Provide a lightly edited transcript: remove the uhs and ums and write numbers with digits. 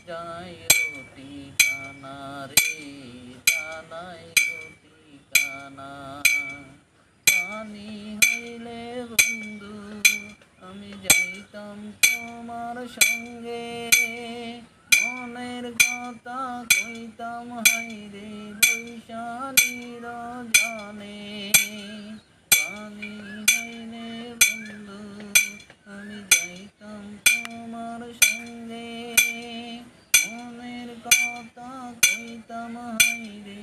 জানাই ঠিকানা রে, জানাই ঠিকানা। পানি হইলে বন্ধু আমি যাইতাম তোমার সঙ্গে, মনের কথা কইতাম হাইরে বৈশালীর জানে। পানি হইলে বন্ধু আমি যাইতাম তোমার সঙ্গে, মনের কথা কইতাম হাইরে